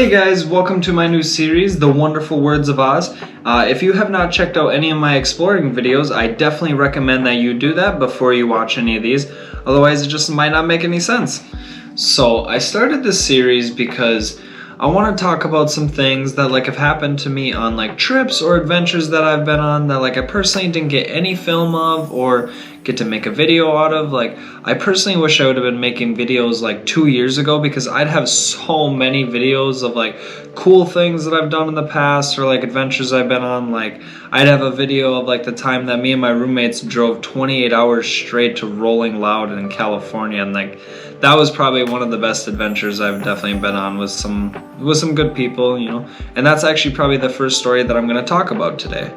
Hey guys, welcome to my new series, The Wonderful Words of Oz. If you have not checked out any of my exploring videos, I definitely recommend that you do that before you watch any of these, otherwise it just might not make any sense. So I started this series because I want to talk about some things that have happened to me on trips or adventures that I've been on that I personally didn't get any film of or get to make a video out of. I personally wish I would have been making videos 2 years ago, because I'd have so many videos of cool things that I've done in the past or adventures I've been on. I'd have a video of the time that me and my roommates drove 28 hours straight to Rolling Loud in California, and that was probably one of the best adventures I've definitely been on with some good people, and that's actually probably the first story that I'm going to talk about today.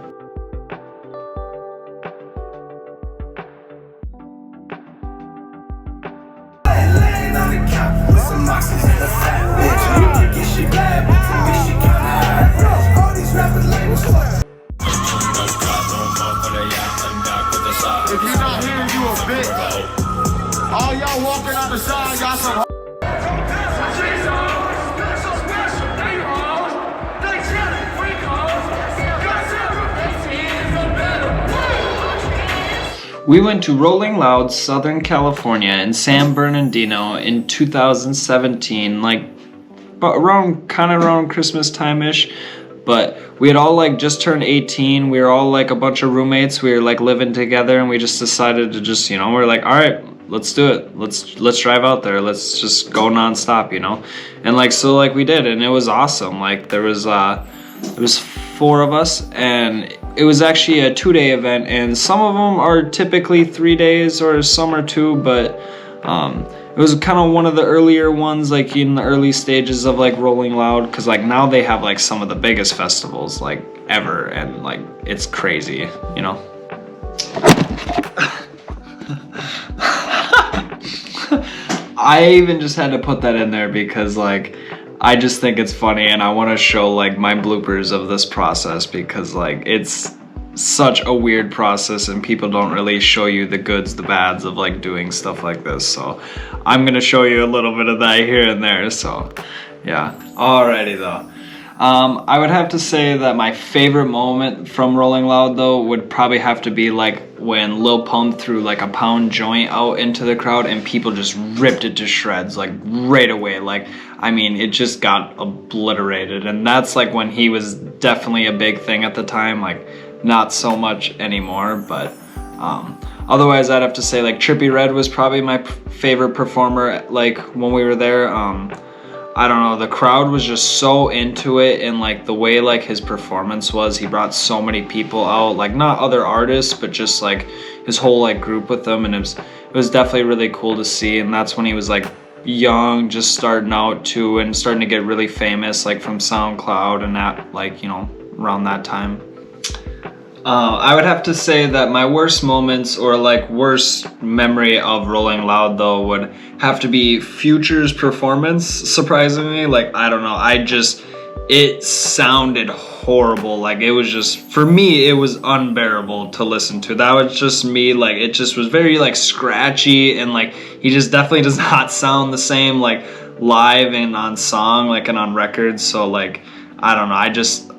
If you're not here, you a bitch. All y'all walking on the side, y'all some. We went to Rolling Loud, Southern California in San Bernardino in 2017, around Christmas time-ish. But we had all just turned 18. We were all a bunch of roommates. We were living together, and we just decided to just, we're all right, let's do it. Let's drive out there. Let's just go nonstop, And so we did, and it was awesome. There was 4 of us, and it was actually a 2-day event, and some of them are typically 3 days or some are 2, but it was kind of one of the earlier ones, in the early stages of Rolling Loud, because now they have some of the biggest festivals ever, and it's crazy, I even just had to put that in there because I just think it's funny, and I want to show my bloopers of this process, because it's such a weird process and people don't really show you the goods, the bads of doing stuff like this. So I'm gonna show you a little bit of that here and there. So yeah, alrighty though. I would have to say that my favorite moment from Rolling Loud though would probably have to be when Lil Pump threw a pound joint out into the crowd and people just ripped it to shreds right away. I mean, it just got obliterated, and that's when he was definitely a big thing at the time. Not so much anymore, but otherwise I'd have to say Trippie Redd was probably my favorite performer when we were there. I don't know, the crowd was just so into it, and the way his performance was, he brought so many people out, not other artists, but just his whole group with them, and it was definitely really cool to see. And that's when he was young, just starting out too, and starting to get really famous from SoundCloud and that around that time. I would have to say that my worst moments or worst memory of Rolling Loud though would have to be Future's performance. Surprisingly, I don't know, it sounded horrible. It was just, for me, it was unbearable to listen to. That was just me. It just was very scratchy, and he just definitely does not sound the same live and on song and on records. So I don't know,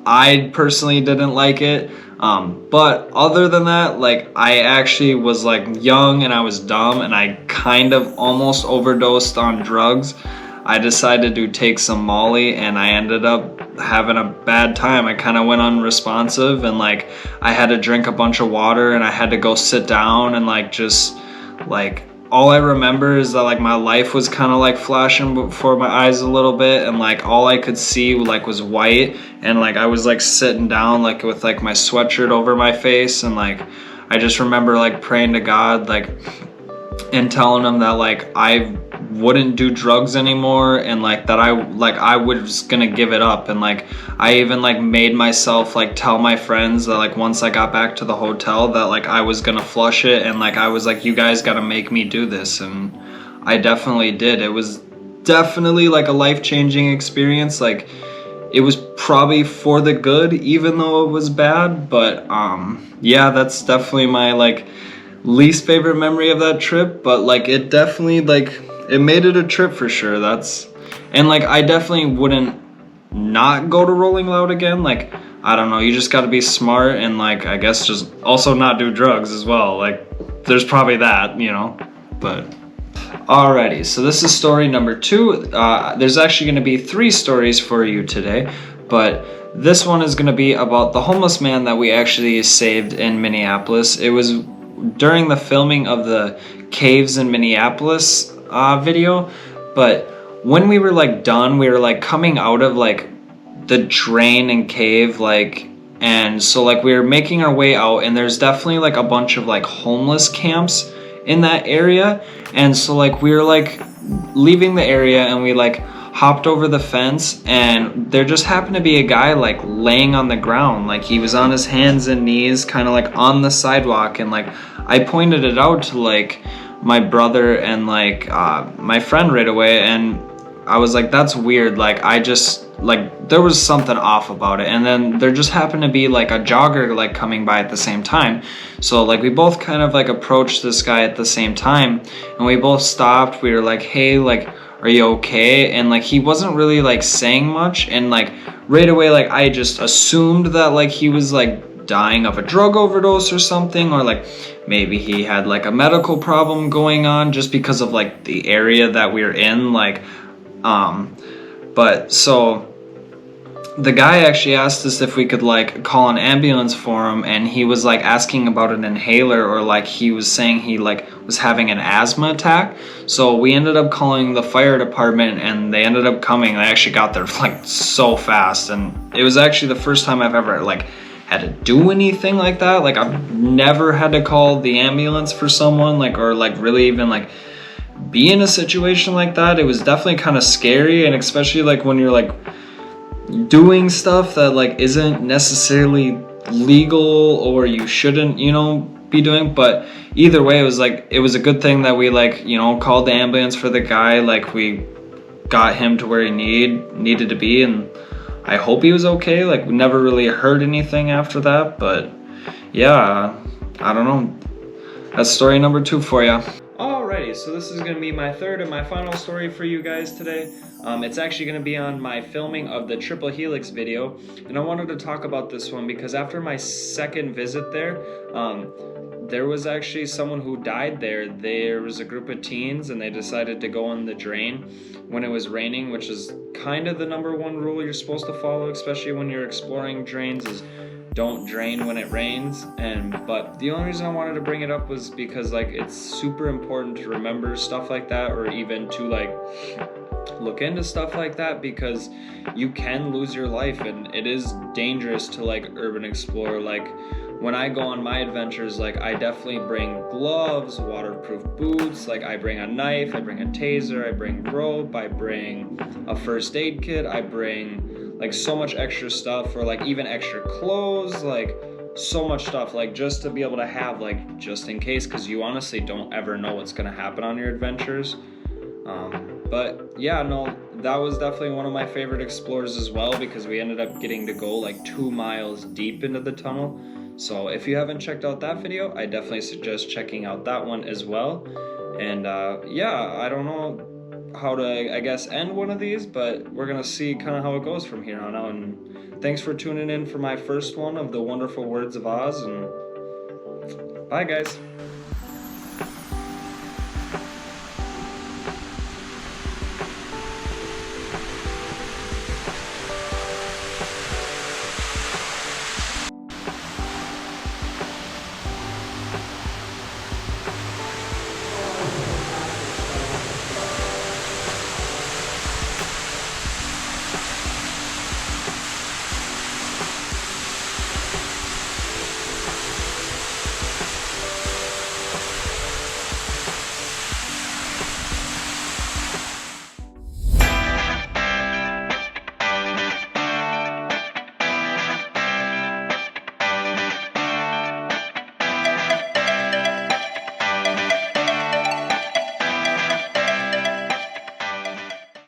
I personally didn't like it. But other than that, I actually was young and I was dumb, and I kind of almost overdosed on drugs. I decided to take some Molly, and I ended up having a bad time. I kind of went unresponsive, and I had to drink a bunch of water, and I had to go sit down, and all I remember is that my life was kind of flashing before my eyes a little bit, and all I could see was white, and I was sitting down with my sweatshirt over my face, and I just remember praying to God and telling him that I wouldn't do drugs anymore, and that I was gonna give it up. And I even made myself tell my friends that once I got back to the hotel that I was gonna flush it, and I was you guys gotta make me do this, and I definitely did. It was definitely a life-changing experience. It was probably for the good, even though it was bad. But yeah, that's definitely my least favorite memory of that trip. But it definitely it made it a trip for sure. And I definitely wouldn't not go to Rolling Loud again. Like, I don't know, you just got to be smart and like, I guess just also not do drugs as well. Like, there's probably that, you know, but alrighty. So this is story number 2. There's actually going to be 3 stories for you today, but this one is going to be about the homeless man that we actually saved in Minneapolis. It was during the filming of the Caves in Minneapolis video, but when we were like done, we were like coming out of like the drain and cave, like, and so like we were making our way out, and there's definitely like a bunch of like homeless camps in that area. And so like we were like leaving the area, and we like hopped over the fence, and there just happened to be a guy like laying on the ground, like he was on his hands and knees kind of like on the sidewalk. And like I pointed it out to like my brother and like my friend right away, and I was like, that's weird. Like I just like there was something off about it. And then there just happened to be like a jogger like coming by at the same time, so like we both kind of like approached this guy at the same time, and we both stopped. We were like, hey, like, are you okay? And like he wasn't really like saying much, and like right away like I just assumed that like he was like dying of a drug overdose or something, or like maybe he had like a medical problem going on just because of like the area that we were in, like but so the guy actually asked us if we could like call an ambulance for him, and he was like asking about an inhaler, or like he was saying he like was having an asthma attack. So we ended up calling the fire department, and they ended up coming. They actually got there like so fast, and it was actually the first time I've ever like had to do anything like that. Like I've never had to call the ambulance for someone, like, or like really even like be in a situation like that. It was definitely kind of scary, and especially like when you're like doing stuff that like isn't necessarily legal, or you shouldn't, you know, be doing. But either way, it was like, it was a good thing that we like, you know, called the ambulance for the guy. Like we got him to where he needed to be, and I hope he was okay. Like we never really heard anything after that. But yeah, I don't know. That's story number 2 for you. Alrighty, so this is going to be my third and my final story for you guys today. It's actually going to be on my filming of the triple helix video, and I wanted to talk about this one because after my second visit there, there was actually someone who died there. There was a group of teens, and they decided to go in the drain when it was raining, which is kind of the #1 rule you're supposed to follow, especially when you're exploring drains, is don't drain when it rains. But the only reason I wanted to bring it up was because like it's super important to remember stuff like that, or even to like look into stuff like that, because you can lose your life, and it is dangerous to like urban explore. Like when I go on my adventures, like I definitely bring gloves, waterproof boots, like I bring a knife, I bring a taser, I bring rope, I bring a first aid kit, I bring like so much extra stuff, or like even extra clothes, like so much stuff, like just to be able to have like just in case, because you honestly don't ever know what's gonna happen on your adventures. But yeah, no, that was definitely one of my favorite explores as well, because we ended up getting to go like 2 miles deep into the tunnel. So if you haven't checked out that video, I definitely suggest checking out that one as well. And yeah, I don't know how to, I guess, end one of these, but we're gonna see kind of how it goes from here on out. And thanks for tuning in for my first one of the Wonderful Words of Oz, and bye guys.